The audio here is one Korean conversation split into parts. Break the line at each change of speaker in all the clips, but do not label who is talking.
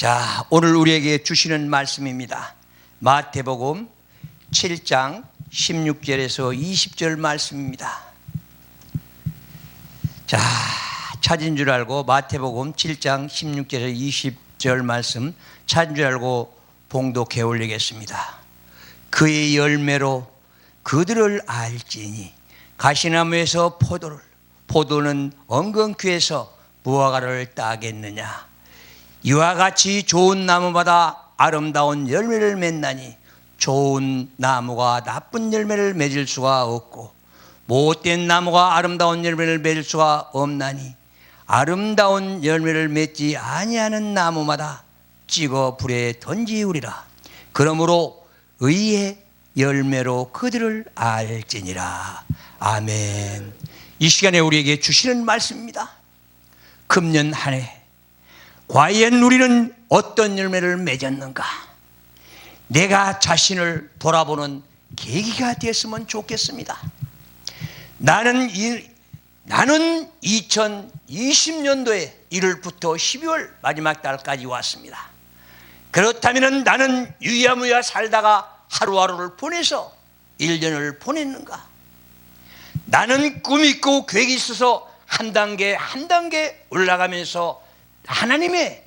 자, 오늘 우리에게 주시는 말씀입니다. 마태복음 7장 16절에서 20절 말씀입니다. 자, 찾은 줄 알고 마태복음 7장 16절에서 20절 말씀 찾은 줄 알고 봉독해 올리겠습니다. 그의 열매로 그들을 알지니 가시나무에서 포도는 엉겅퀴에서 무화과를 따겠느냐. 이와 같이 좋은 나무마다 아름다운 열매를 맺나니 좋은 나무가 나쁜 열매를 맺을 수가 없고 못된 나무가 아름다운 열매를 맺을 수가 없나니 아름다운 열매를 맺지 아니하는 나무마다 찍어 불에 던지우리라. 그러므로 의의 열매로 그들을 알지니라. 아멘. 이 시간에 우리에게 주시는 말씀입니다. 금년 한 해 과연 우리는 어떤 열매를 맺었는가? 내가 자신을 돌아보는 계기가 되었으면 좋겠습니다. 나는 2020년도에 1월부터 12월 마지막 달까지 왔습니다. 그렇다면 나는 유야무야 살다가 하루하루를 보내서 1년을 보냈는가? 나는 꿈이 있고 계획이 있어서 한 단계 한 단계 올라가면서 하나님의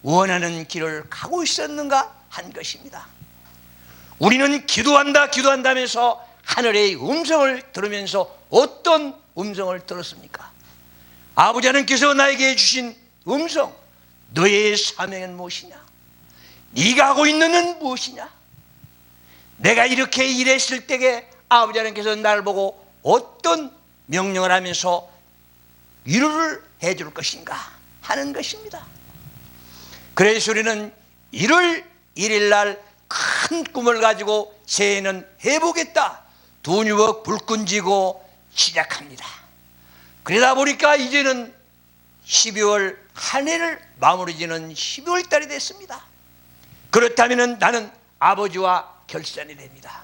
원하는 길을 가고 있었는가 한 것입니다. 우리는 기도한다면서 하늘의 음성을 들으면서 어떤 음성을 들었습니까? 아버지 하나님께서 나에게 주신 음성, 너의 사명은 무엇이냐? 네가 하고 있는 일은 무엇이냐? 내가 이렇게 일했을 때에 아버지 하나님께서 나를 보고 어떤 명령을 하면서 위로를 해줄 것인가 하는 것입니다. 그래서 우리는 1월 1일 날 큰 꿈을 가지고 새해는 해보겠다. 두 유혹 불끈 쥐고 시작합니다. 그러다 보니까 이제는 12월 한 해를 마무리 지는 12월 달이 됐습니다. 그렇다면 나는 아버지와 결산이 됩니다.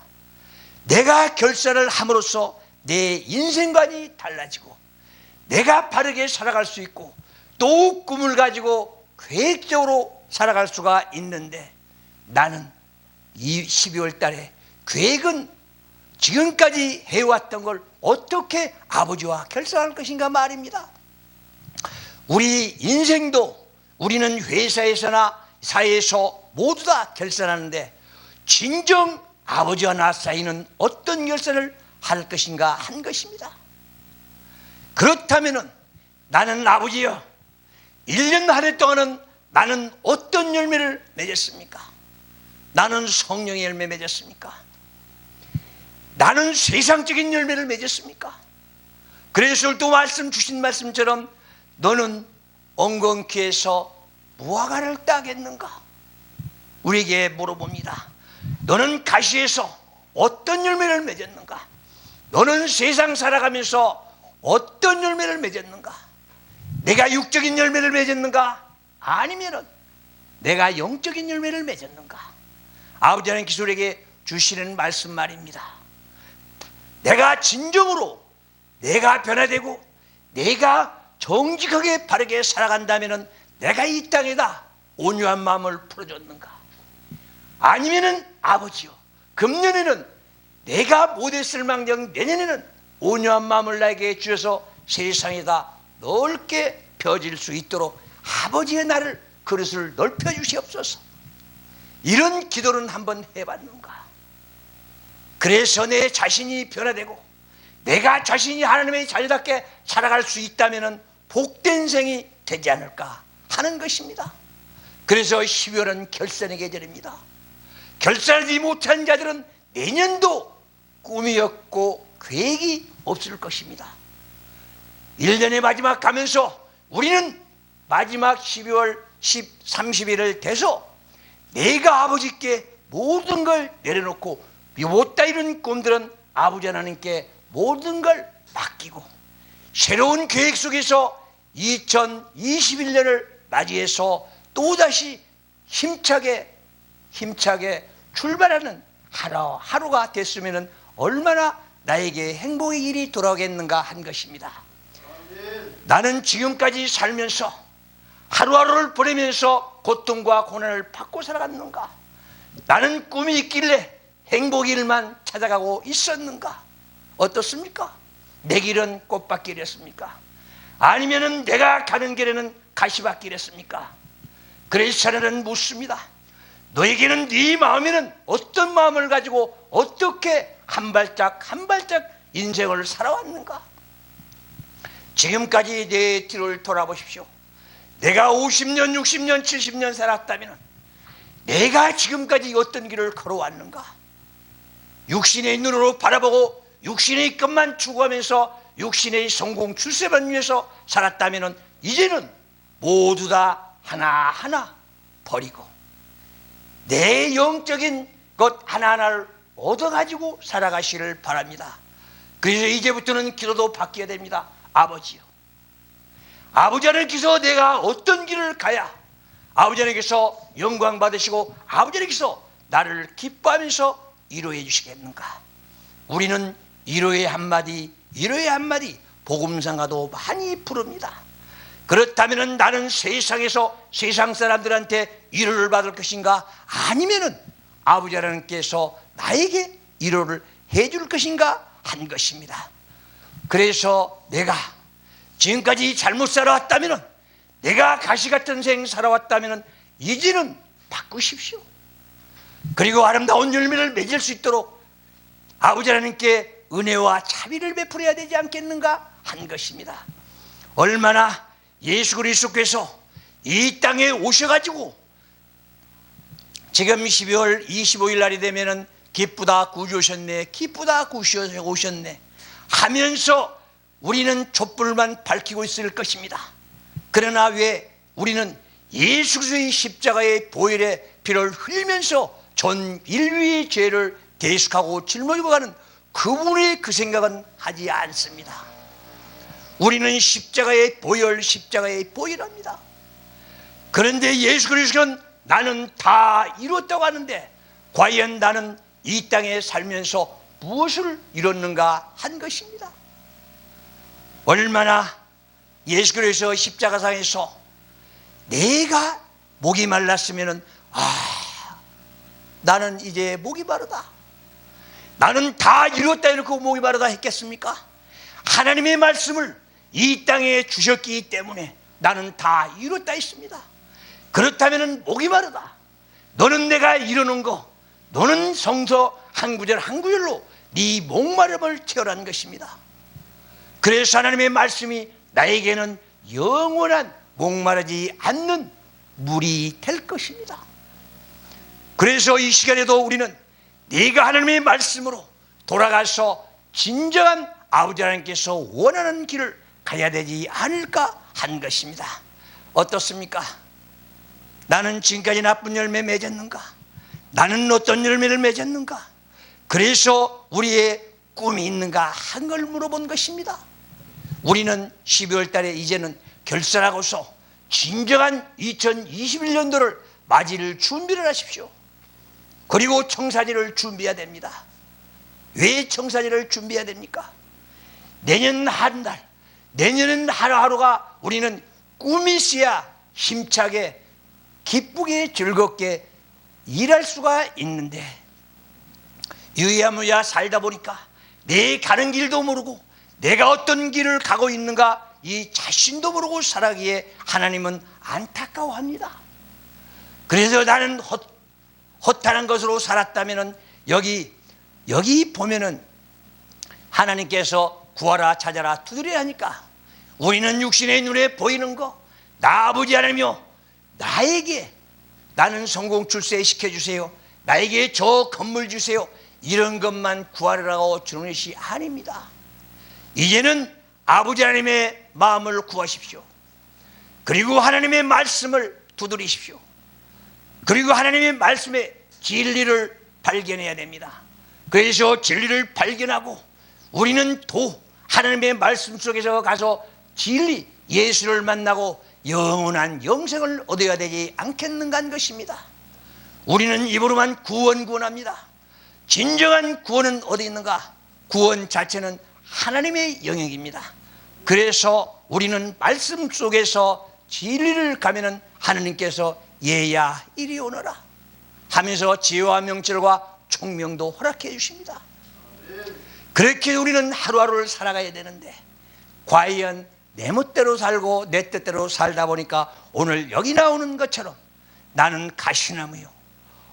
내가 결산을 함으로써 내 인생관이 달라지고 내가 바르게 살아갈 수 있고 또 꿈을 가지고 계획적으로 살아갈 수가 있는데 나는 이 12월 달에 계획은 지금까지 해왔던 걸 어떻게 아버지와 결산할 것인가 말입니다. 우리 인생도 우리는 회사에서나 사회에서 모두 다 결산하는데 진정 아버지와 나 사이는 어떤 결산을 할 것인가 한 것입니다. 그렇다면 나는 아버지여 1년 한 해 동안은 나는 어떤 열매를 맺었습니까? 나는 성령의 열매 맺었습니까? 나는 세상적인 열매를 맺었습니까? 그래서 또 주신 말씀처럼 너는 엉겅퀴에서 무화과를 따겠는가? 우리에게 물어봅니다. 너는 가시에서 어떤 열매를 맺었는가? 너는 세상 살아가면서 어떤 열매를 맺었는가? 내가 육적인 열매를 맺었는가? 아니면 내가 영적인 열매를 맺었는가? 아버지 하나님께서 우리에게 주시는 말씀 말입니다. 내가 진정으로 내가 변화되고 내가 정직하게 바르게 살아간다면 내가 이 땅에다 온유한 마음을 풀어줬는가? 아니면 아버지요 금년에는 내가 못했을 망정 내년에는 온유한 마음을 나에게 주셔서 세상에다 넓게 펴질 수 있도록 아버지의 나를 그릇을 넓혀 주시옵소서. 이런 기도는 한번 해봤는가? 그래서 내 자신이 변화되고 내가 자신이 하나님의 자녀답게 살아갈 수 있다면 복된 생이 되지 않을까 하는 것입니다. 그래서 12월은 결산의 계절입니다. 결산하지 못한 자들은 내년도 꿈이 없고 계획이 없을 것입니다. 1년의 마지막 가면서 우리는 마지막 12월 30일을 돼서 내가 아버지께 모든 걸 내려놓고 못다 이룬 꿈들은 아버지 하나님께 모든 걸 맡기고 새로운 계획 속에서 2021년을 맞이해서 또다시 힘차게 출발하는 하루가 됐으면 얼마나 나에게 행복의 일이 돌아오겠는가 한 것입니다. 나는 지금까지 살면서 하루하루를 보내면서 고통과 고난을 받고 살아갔는가? 나는 꿈이 있길래 행복일만 찾아가고 있었는가? 어떻습니까? 내 길은 꽃밭길이었습니까? 아니면은 내가 가는 길에는 가시밭길이었습니까? 그래서 자네는 묻습니다. 너에게는 네 마음에는 어떤 마음을 가지고 어떻게 한 발짝 한 발짝 인생을 살아왔는가? 지금까지 내 뒤를 돌아보십시오. 내가 50년, 60년, 70년 살았다면 내가 지금까지 어떤 길을 걸어왔는가? 육신의 눈으로 바라보고 육신의 것만 추구하면서 육신의 성공 출세만 위해서 살았다면 이제는 모두 다 하나하나 버리고 내 영적인 것 하나하나를 얻어가지고 살아가시를 바랍니다. 그래서 이제부터는 기도도 바뀌어야 됩니다. 아버지요, 아버지 하나님께서 내가 어떤 길을 가야 아버지 하나님께서 영광 받으시고 아버지 하나님께서 나를 기뻐하면서 위로해 주시겠는가? 우리는 위로의 한마디 위로의 한마디 복음상가도 많이 부릅니다. 그렇다면 나는 세상에서 세상 사람들한테 위로를 받을 것인가? 아니면은 아버지 하나님께서 나에게 위로를 해줄 것인가 한 것입니다. 그래서 내가 지금까지 잘못 살아왔다면, 내가 가시같은 생 살아왔다면 이제는 바꾸십시오. 그리고 아름다운 열매를 맺을 수 있도록 아버지 하나님께 은혜와 자비를 베풀어야 되지 않겠는가 한 것입니다. 얼마나 예수 그리스도께서 이 땅에 오셔가지고 지금 12월 25일 날이 되면은 기쁘다 구주 오셨네, 기쁘다 구주 오셨네 하면서 우리는 촛불만 밝히고 있을 것입니다. 그러나 왜 우리는 예수 그리스도의 십자가의 보혈의 피를 흘리면서 전 인류의 죄를 대속하고 짊어지고 가는 그분의 그 생각은 하지 않습니다. 우리는 십자가의 보혈, 십자가의 보혈합니다. 그런데 예수 그리스도는 나는 다 이뤘다고 하는데 과연 나는 이 땅에 살면서 무엇을 이뤘는가 한 것입니다. 얼마나 예수 그리스도 십자가상에서 내가 목이 말랐으면 나는 이제 목이 마르다, 나는 다 이뤘다 이렇게 목이 마르다 했겠습니까? 하나님의 말씀을 이 땅에 주셨기 때문에 나는 다 이뤘다 했습니다. 그렇다면 목이 마르다, 너는 내가 이루는 거, 너는 성서 한 구절 한 구절로 네 목마름을 채우라는 것입니다. 그래서 하나님의 말씀이 나에게는 영원한 목마르지 않는 물이 될 것입니다. 그래서 이 시간에도 우리는 네가 하나님의 말씀으로 돌아가서 진정한 아버지 하나님께서 원하는 길을 가야 되지 않을까 한 것입니다. 어떻습니까? 나는 지금까지 나쁜 열매 맺었는가? 나는 어떤 열매를 맺었는가? 그래서 우리의 꿈이 있는가 한 걸 물어본 것입니다. 우리는 12월 달에 이제는 결산하고서 진정한 2021년도를 맞이를 준비를 하십시오. 그리고 청사진을 준비해야 됩니다. 왜 청사진을 준비해야 됩니까? 내년 한 달, 내년은 하루하루가 우리는 꿈이 있어야 힘차게 기쁘게 즐겁게 일할 수가 있는데 유야무야 살다 보니까 내 가는 길도 모르고 내가 어떤 길을 가고 있는가 이 자신도 모르고 살아가기에 하나님은 안타까워합니다. 그래서 나는 허탄한 것으로 살았다면 여기 보면은 하나님께서 구하라 찾아라 두드려야 하니까 우리는 육신의 눈에 보이는 거, 나 아버지 하나님이여 나에게 나는 성공 출세 시켜주세요, 나에게 저 건물 주세요, 이런 것만 구하라고 주는 것이 아닙니다. 이제는 아버지 하나님의 마음을 구하십시오. 그리고 하나님의 말씀을 두드리십시오. 그리고 하나님의 말씀의 진리를 발견해야 됩니다. 그래서 진리를 발견하고 우리는 하나님의 말씀 속에서 가서 진리 예수를 만나고 영원한 영생을 얻어야 되지 않겠는가 하는 것입니다. 우리는 입으로만 구원합니다. 진정한 구원은 어디 있는가? 구원 자체는 하나님의 영역입니다. 그래서 우리는 말씀 속에서 진리를 가면은 하느님께서 얘야 이리 오너라 하면서 지혜와 명철과 총명도 허락해 주십니다. 그렇게 우리는 하루하루를 살아가야 되는데 과연 내 멋대로 살고 내 뜻대로 살다 보니까 오늘 여기 나오는 것처럼 나는 가시나무요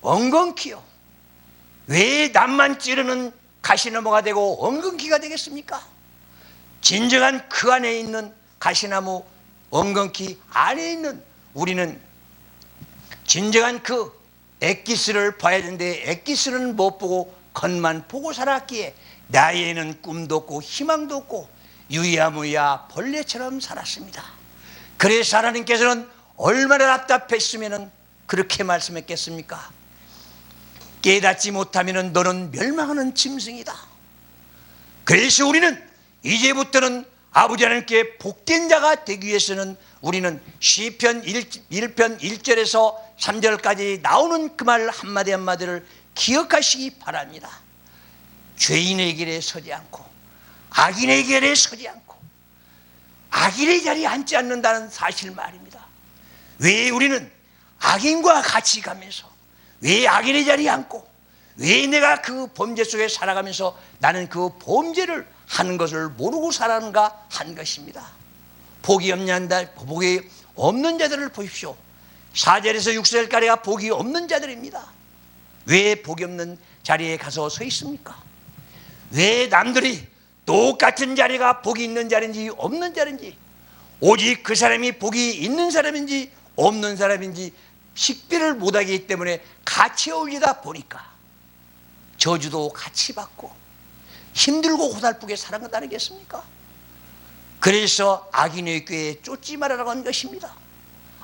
엉겅퀴요. 왜 남만 찌르는 가시나무가 되고 엉겅퀴가 되겠습니까? 진정한 그 안에 있는 가시나무 엉겅퀴 안에 있는 우리는 진정한 그 엑기스를 봐야 되는데 엑기스는 못 보고 겉만 보고 살았기에 나에는 꿈도 없고 희망도 없고 유야무야 벌레처럼 살았습니다. 그래서 하나님께서는 얼마나 답답했으면 그렇게 말씀했겠습니까? 깨닫지 못하면 너는 멸망하는 짐승이다. 그래서 우리는 이제부터는 아버지 하나님께 복된 자가 되기 위해서는 우리는 시편 1편 1절에서 3절까지 나오는 그 말 한마디 한마디를 기억하시기 바랍니다. 죄인의 길에 서지 않고 악인의 길에 서지 않고 악인의 자리에 앉지 않는다는 사실 말입니다. 왜 우리는 악인과 같이 가면서 왜 악인의 자리에 앉고 왜 내가 그 범죄 속에 살아가면서 나는 그 범죄를 하는 것을 모르고 살아가는가 한 것입니다. 복이 없는 자들을 보십시오. 4절에서 6절까지가 복이 없는 자들입니다. 왜 복이 없는 자리에 가서 서 있습니까? 왜 남들이 똑같은 자리가 복이 있는 자리인지 없는 자리인지 오직 그 사람이 복이 있는 사람인지 없는 사람인지 식별을 못하기 때문에 같이 어울리다 보니까 저주도 같이 받고 힘들고 고달프게 살아간 것 아니겠습니까? 그래서 악인의 꾀에 쫓지 말아라고 한 것입니다.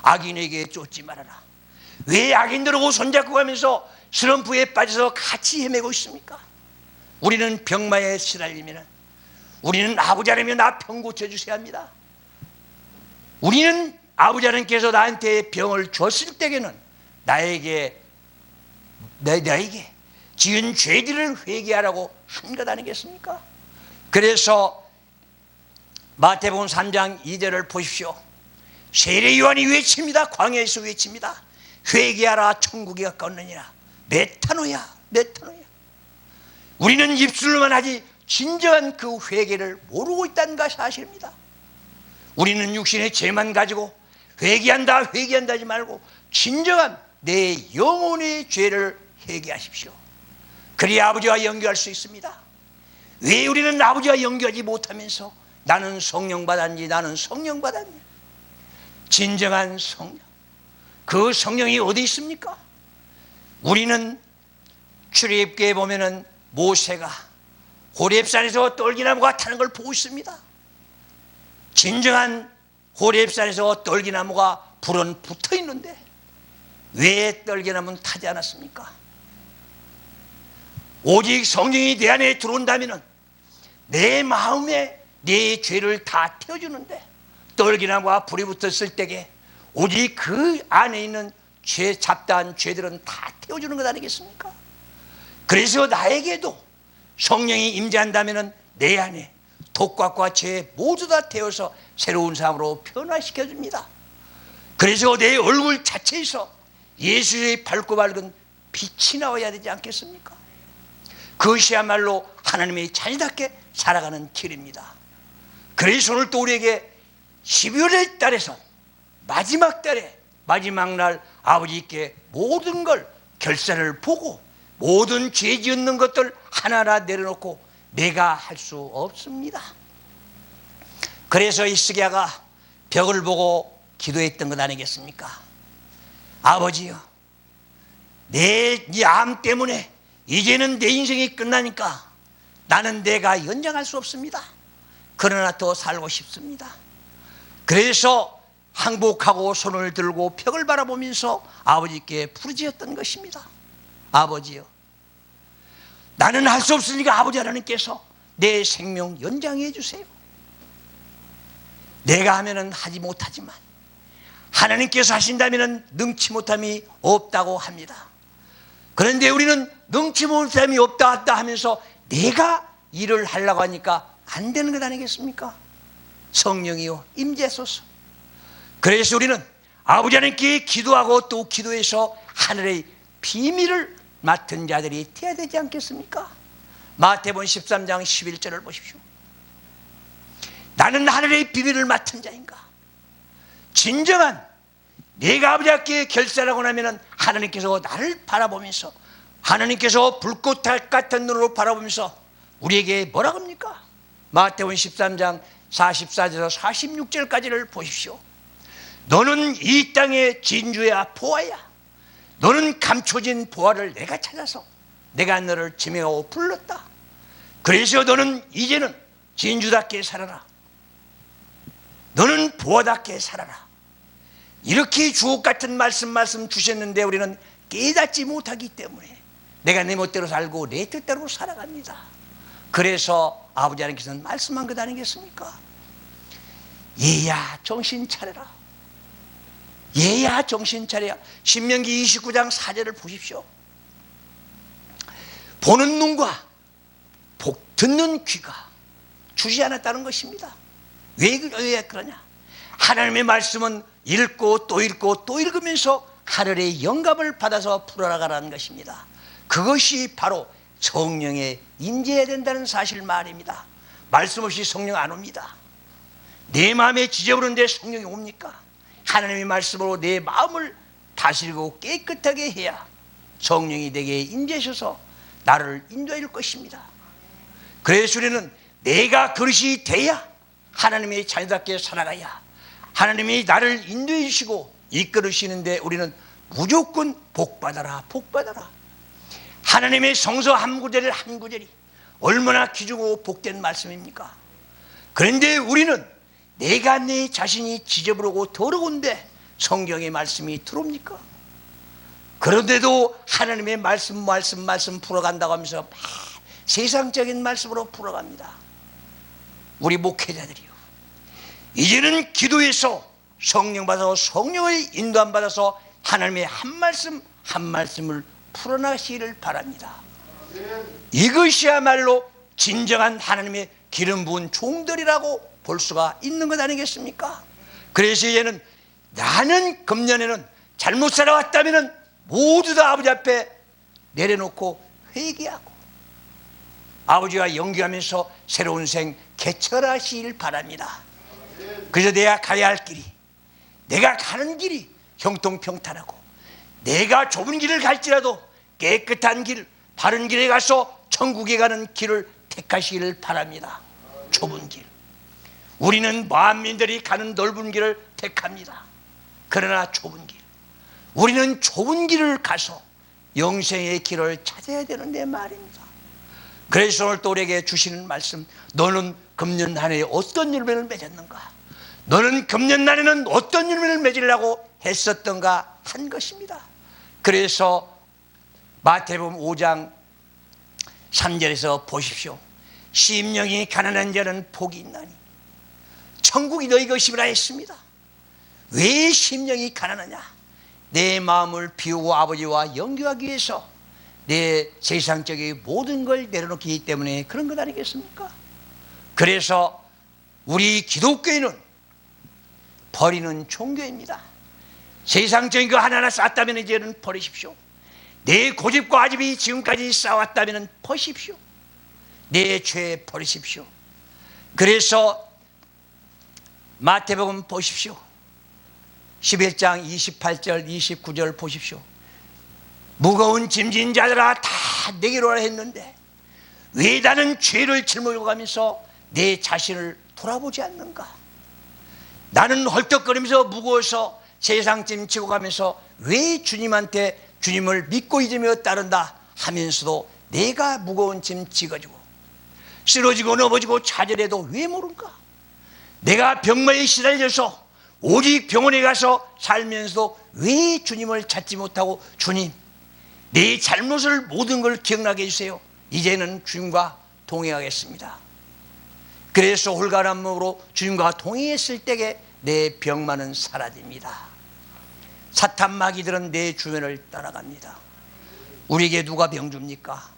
악인에게 쫓지 말아라. 왜 악인들하고 손잡고 가면서 슬럼프에 빠져서 같이 헤매고 있습니까? 우리는 병마에 시달리면 우리는 아버지 하나님이 나 병 고쳐주셔야 합니다. 우리는 아버지 하나님께서 나한테 병을 줬을 때에는 나에게 지은 죄들을 회개하라고 한 것 아니겠습니까? 그래서 마태복음 3장 2절을 보십시오. 세례 요한이 외칩니다. 광야에서 외칩니다. 회개하라 천국이 가까웠느니라. 메타노야 메타노야. 우리는 입술로만 하지 진정한 그 회개를 모르고 있다는 것이 사실입니다. 우리는 육신의 죄만 가지고 회개한다 하지 말고 진정한 내 영혼의 죄를 회개하십시오. 그래야 아버지와 연결할 수 있습니다. 왜 우리는 아버지와 연결하지 못하면서 나는 성령 받았니 나는 성령 받았니? 진정한 성령, 그 성령이 어디 있습니까? 우리는 출애굽기에 보면은 모세가 호렙산에서 떨기나무가 타는 걸 보고 있습니다. 진정한 호렙산에서 떨기나무가 불은 붙어 있는데 왜 떨기나무는 타지 않았습니까? 오직 성령이 내 안에 들어온다면 내 마음에 내 죄를 다 태워주는데 떨기나무와 불이 붙었을 때에 오직 그 안에 있는 잡다한 죄들은 다 태워주는 것 아니겠습니까? 그래서 나에게도 성령이 임재한다면 내 안에 독각과 죄 모두 다 태워서 새로운 사람으로 변화시켜줍니다. 그래서 내 얼굴 자체에서 예수의 밝고 밝은 빛이 나와야 되지 않겠습니까? 그것이야말로 하나님의 자녀답게 살아가는 길입니다. 그래서 오늘 또 우리에게 12월의 달에서 마지막 달에 마지막 날 아버지께 모든 걸 결산을 보고 모든 죄 지었는 것들 하나하나 내려놓고 내가 할 수 없습니다. 그래서 히스기야가 벽을 보고 기도했던 것 아니겠습니까? 아버지요, 내 암 때문에 이제는 내 인생이 끝나니까 나는 내가 연장할 수 없습니다. 그러나 더 살고 싶습니다. 그래서 항복하고 손을 들고 벽을 바라보면서 아버지께 부르짖었던 것입니다. 아버지요, 나는 할 수 없으니까 아버지 하나님께서 내 생명 연장해 주세요. 내가 하면은 하지 못하지만 하나님께서 하신다면은 능치 못함이 없다고 합니다. 그런데 우리는 능치 못함이 없다 하면서 내가 일을 하려고 하니까 안 되는 것 아니겠습니까? 성령이요 임재소서. 그래서 우리는 아버지 하나님께 기도하고 또 기도해서 하늘의 비밀을 맡은 자들이 되어야 되지 않겠습니까? 마태복음 13장 11절을 보십시오. 나는 하늘의 비밀을 맡은 자인가? 진정한 내가 아버지 앞에 결단하고 나면 하나님께서 나를 바라보면서, 하나님께서 불꽃 같은 눈으로 바라보면서 우리에게 뭐라고 합니까? 마태복음 13장 44절에서 46절까지를 보십시오. 너는 이 땅의 진주야 보아야. 너는 감춰진 보아를 내가 찾아서 내가 너를 지명하고 불렀다. 그래서 너는 이제는 진주답게 살아라. 너는 보아답게 살아라. 이렇게 주옥 같은 말씀 주셨는데 우리는 깨닫지 못하기 때문에 내가 내 멋대로 살고 내 뜻대로 살아갑니다. 그래서 아버지 하나님께서는 말씀한 것 아니겠습니까? 얘야 정신 차려라. 얘야 정신 차려야. 신명기 29장 4절을 보십시오. 보는 눈과 듣는 귀가 주지 않았다는 것입니다. 왜 그러냐? 하나님의 말씀은 읽고 또 읽고 또 읽으면서 하늘의 영감을 받아서 풀어나가라는 것입니다. 그것이 바로 성령의 임재해야 된다는 사실 말입니다. 말씀 없이 성령 안 옵니다. 내 마음에 지저분한데 성령이 옵니까? 하나님의 말씀으로 내 마음을 다스리고 깨끗하게 해야 성령이 내게 임재하셔서 나를 인도할 것입니다. 그래서 우리는 내가 그릇이 돼야 하나님의 자녀답게 살아가야 하나님이 나를 인도해 주시고 이끌으시는데 우리는 무조건 복받아라 복받아라. 하나님의 성서 한 구절이 얼마나 귀중하고 복된 말씀입니까? 그런데 우리는 내가 내 자신이 지저분하고 더러운데 성경의 말씀이 들어옵니까? 그런데도 하나님의 말씀 풀어간다고 하면서 세상적인 말씀으로 풀어갑니다. 우리 목회자들이요, 이제는 기도해서 성령 받아서 성령의 인도함 받아서 하나님의 한 말씀을 풀어나시기를 바랍니다. 이것이야말로 진정한 하나님의 기름 부은 종들이라고 볼 수가 있는 것 아니겠습니까? 그래서 이제는 나는 금년에는 잘못 살아왔다면 모두 다 아버지 앞에 내려놓고 회개하고 아버지와 연기하면서 새로운 생 개척하시길 바랍니다. 그래서 내가 가야 할 길이, 내가 가는 길이 형통평탄하고 내가 좁은 길을 갈지라도 깨끗한 길, 바른 길에 가서 천국에 가는 길을 택하시기를 바랍니다. 좁은 길, 우리는 만민들이 가는 넓은 길을 택합니다. 그러나 좁은 길, 우리는 좁은 길을 가서 영생의 길을 찾아야 되는데 말입니다. 그래서 오늘 또 우리에게 주시는 말씀, 너는 금년 한 해에 어떤 열매를 맺었는가? 너는 금년 한 해는 어떤 열매를 맺으려고 했었던가 한 것입니다. 그래서 마태복음 5장 3절에서 보십시오. 심령이 가난한 자는 복이 있나니 천국이 너희 것이라 했습니다. 왜 심령이 가난하냐? 내 마음을 비우고 아버지와 연결하기 위해서 내 세상적인 모든 걸 내려놓기 때문에 그런 것 아니겠습니까? 그래서 우리 기독교인은 버리는 종교입니다. 세상적인 거 하나하나 쌓았다면 이제는 버리십시오. 내 고집과 아집이 지금까지 쌓았다면 버리십시오. 내 죄 버리십시오. 그래서 마태복음 보십시오. 11장 28절 29절 보십시오. 무거운 짐진 자들아 다 내게로 오라 했는데 왜 나는 죄를 짊어지고 가면서 내 자신을 돌아보지 않는가? 나는 헐떡거리면서 무거워서 세상 짐 지고 가면서 왜 주님한테 주님을 믿고 잊으며 따른다 하면서도 내가 무거운 짐 지가지고 쓰러지고 넘어지고 좌절해도 왜 모른가? 내가 병마에 시달려서 오직 병원에 가서 살면서도 왜 주님을 찾지 못하고 주님 내 잘못을 모든 걸 기억나게 해주세요. 이제는 주님과 동행하겠습니다. 그래서 홀가란 몸으로 주님과 동행했을 때에 내 병만은 사라집니다. 사탄 마귀들은 내 주변을 따라갑니다. 우리에게 누가 병 줍니까?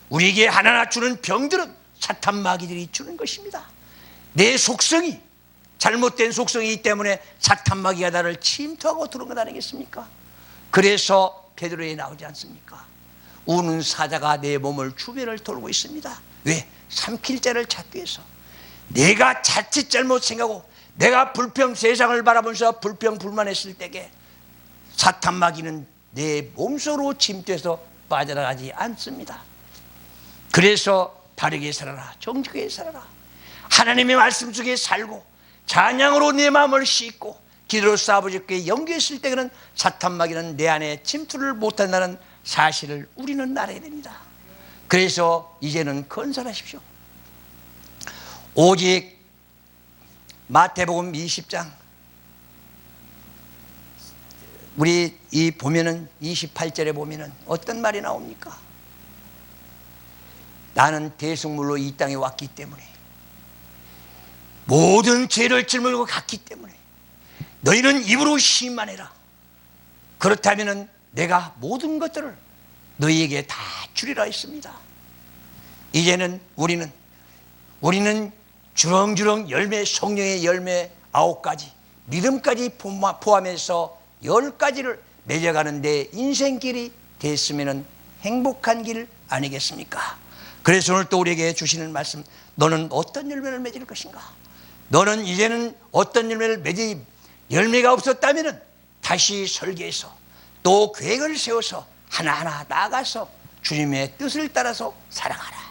우리에게 하나하나 주는 병들은 사탄 마귀들이 주는 것입니다. 내 속성이 잘못된 속성이기 때문에 사탄 마귀가 나를 침투하고 들어온 것 아니겠습니까? 그래서 베드로에 나오지 않습니까? 우는 사자가 내 몸을 주변을 돌고 있습니다. 왜? 삼킬 자를 찾기 위해서. 내가 자칫 잘못 생각하고 내가 불평, 세상을 바라보면서 불평불만했을 때에 사탄 마귀는 내 몸속으로 침투해서 빠져나가지 않습니다. 그래서 바르게 살아라, 정직하게 살아라, 하나님의 말씀 속에 살고 찬양으로 내 마음을 씻고 기도로서 아버지께 연결했을 때는 사탄 마귀는 내 안에 침투를 못한다는 사실을 우리는 알아야 됩니다. 그래서 이제는 건설하십시오. 오직 마태복음 20장 우리 이 보면은 28절에 보면은 어떤 말이 나옵니까? 나는 대속물로 이 땅에 왔기 때문에 모든 죄를 짊어지고 갔기 때문에 너희는 입으로 시인만 해라. 그렇다면 내가 모든 것들을 너희에게 다 주리라 했습니다. 이제는 우리는 주렁주렁 열매, 성령의 열매 9가지, 믿음까지 포함해서 10가지를 맺어가는 내 인생길이 됐으면 행복한 길 아니겠습니까? 그래서 오늘 또 우리에게 주시는 말씀, 너는 어떤 열매를 맺을 것인가? 너는 이제는 어떤 열매를 맺을 열매가 없었다면 다시 설계해서 또 계획을 세워서 하나하나 나아가서 주님의 뜻을 따라서 살아가라.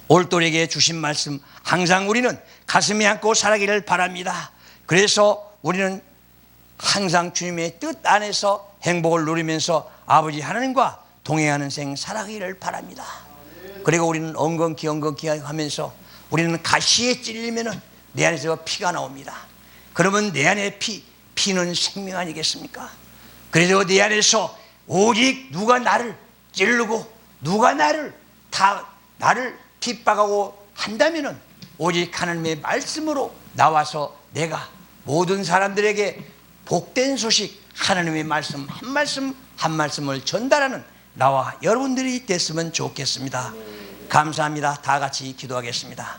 오늘 또 우리에게 주신 말씀, 항상 우리는 가슴에 안고 살아가기를 바랍니다. 그래서 우리는 항상 주님의 뜻 안에서 행복을 누리면서 아버지 하나님과 동행하는 생 살아가기를 바랍니다. 그리고 우리는 엉겅퀴 하면서 우리는 가시에 찔리면 내 안에서 피가 나옵니다. 그러면 내 안에 피는 생명 아니겠습니까? 그래서 내 안에서 오직 누가 나를 찌르고 누가 나를 핍박하고 한다면 오직 하나님의 말씀으로 나와서 내가 모든 사람들에게 복된 소식, 하나님의 말씀 한 말씀을 전달하는 나와 여러분들이 됐으면 좋겠습니다. 감사합니다. 다 같이 기도하겠습니다.